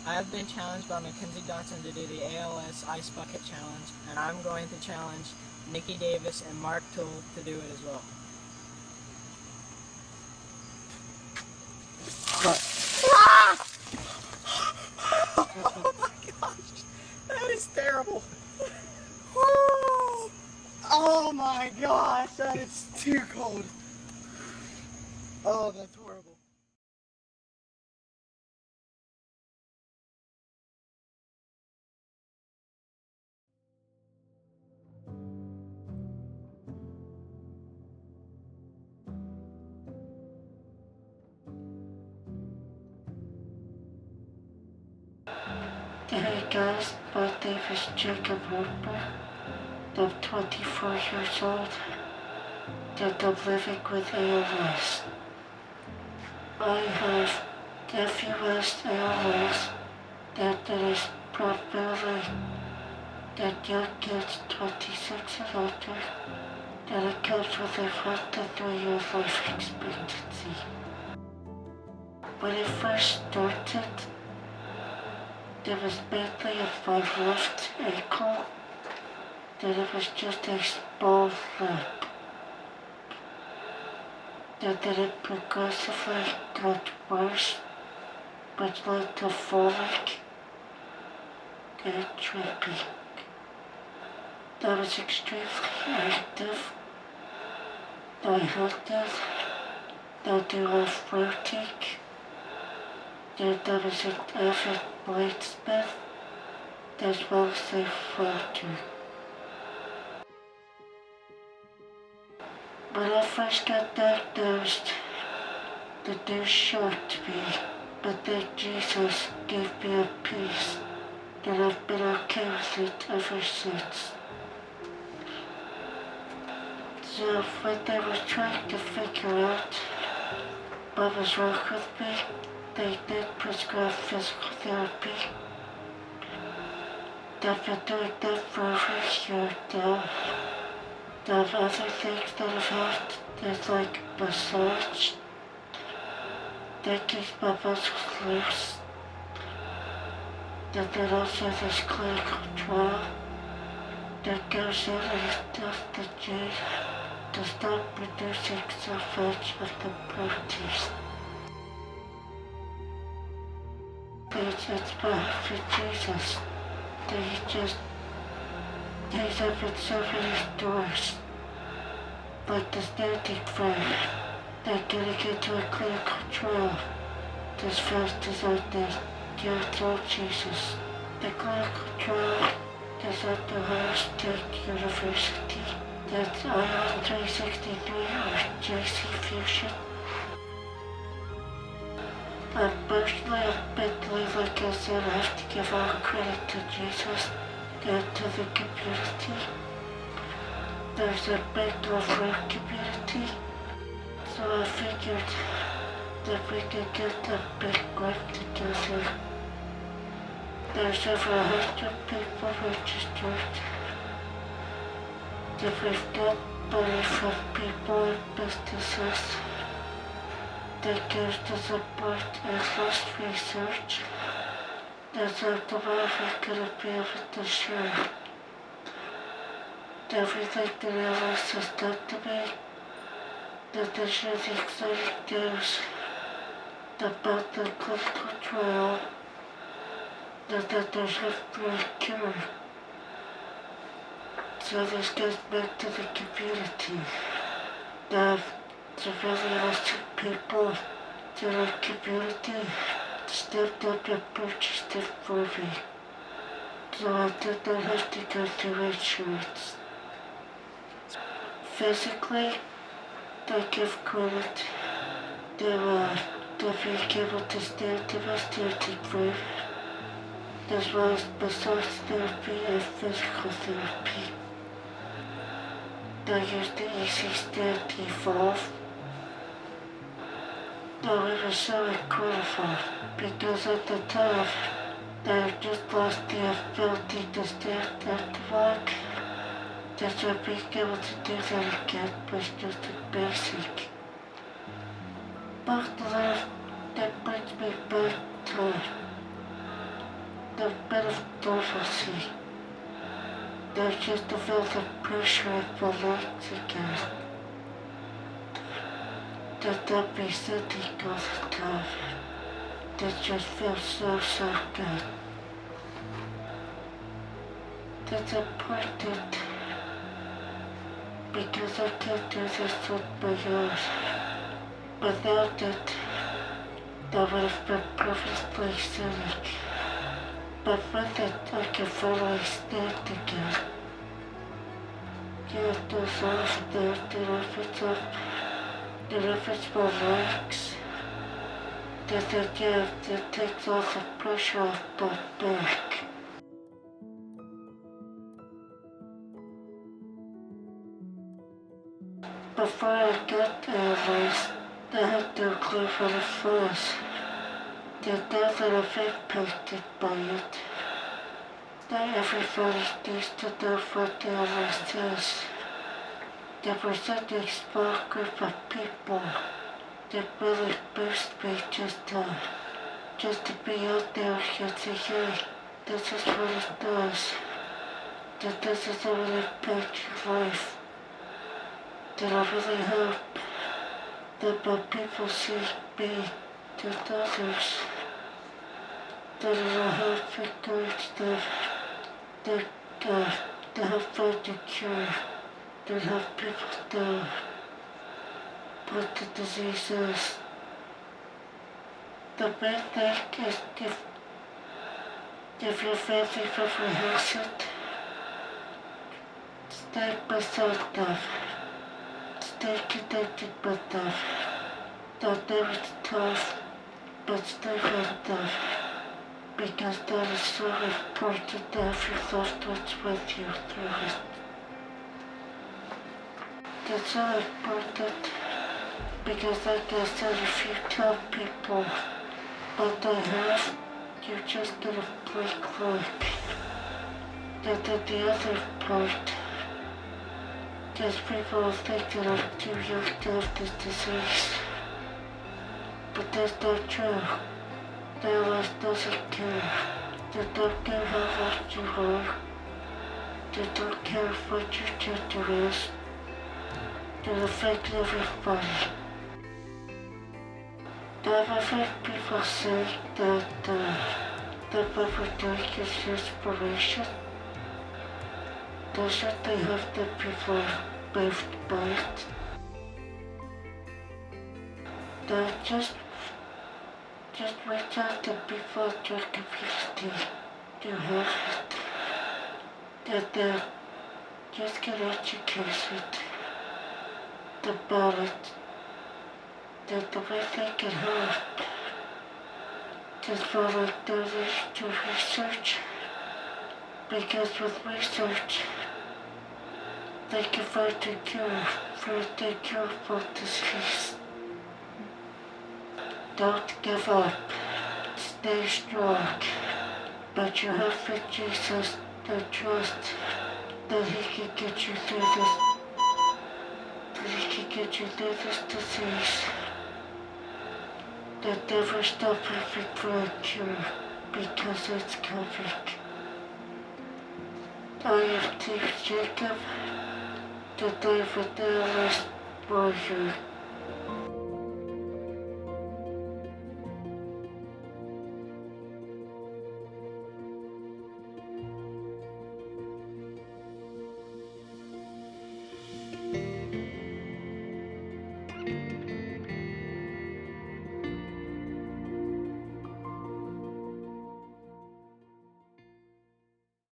I have been challenged by Mackenzie Dotson to do the ALS Ice Bucket Challenge, and I'm going to challenge Nikki Davis and Mark Toole to do it as well. Oh my gosh, that is terrible. Oh my gosh, that is too cold. Oh, that's horrible. Hey guys, my name is Jacob Harper. I'm 24 years old and I'm living with ALS. I have FUS ALS and there is probably that young kids 26 and older that it comes with a 1 to 3 year life expectancy. When it first started, there was mainly in my left ankle, then it was just a small limp. And then it progressively got worse, which led to falling and tripping. I was extremely active, I hunted, I do off-roading, and I was an avid bladesmith, as well as a fighter. When I first got diagnosed, the news shocked me, but then Jesus gave me a peace, and I've been okay with it ever since. So when they were trying to figure out what was wrong with me, they did prescribe physical therapy. I've been doing that for over a year now. There are other things that I've had, there's like massage, that keeps my muscles loose. And then also this clinical trial that goes in and tells the gene to stop producing so much of the proteins. It's my for Jesus that he's opened so many doors, like the standing frame, that getting into a clinical trial as fast as I did. It's all Jesus. The clinical trial is at the Ohio State University. That's ION 363 or JC Fusion. Personally, mentally, like I said, I have to give all credit to Jesus and to the community. There's a big off-road community, so I figured that we could get a big group together. There's over 100 people registered. If we've got money from people and businesses that goes to support ALS research, that's how the world is going to be able to share everything that ALS has done to me. That there's really exciting news about the clinical trial, that there's a free cure. So this goes back to the community. To really awesome people to the community stepped up and purchased it for me. So I did not have to go through insurance. Physically, I give credit to being able to stand in my standing frame, as well as massage therapy and physical therapy. I use the EasyStand Evolve. No, it was so incredible, because at the time, I just lost the ability to stand and to walk. That's why being able to do that again was just a basic. But that brings me back to a bit of normalcy. There's just a feel the pressure of my legs again. That be sitting all the time. That just feels so good. That's important because I can't do this with my own. Without it, that would have been perfectly cynic. But with it, I can finally stand again. Yeah, there's always there, that if it's my legs, that takes all the pressure off my back. Before I got ALS, I had no clue what it was. That now that I'm impacted by it, not everybody needs to know what ALS is. There was a small group of people that really boost me just to be out there and say, hey, this is what it does. That this is how it impacts your life. That I really hope that my people see me and others, that it'll help encourage them to help find a cure, that help people know what the disease is. The main thing is if your family member has it, stay beside them. Stay connected with them. Don't never tough, but stay with them. Because that is so important to have your loved ones with you through it. That's so important because like I said, if you tell people what they have, you're just gonna break like. That the other part, there's people think that I'm too young to have this disease. But that's not true. ALS doesn't care. They don't care how old you are. They don't care what your gender is. They affect everybody. I've heard people say that what we're doing is inspiration. Doesn't they have the people moved by it? That just reach out to people in your community to have it. That just get educated about it. That the way they can help is by doing to research. Because with research, they can find a cure for the incurable disease. Don't give up. Stay strong. But you have in Jesus and trust that He can get you through this. That He can get you through this disease. That never stop looking for a cure because it's coming. I am Team Jacob, the David ALS Warrior.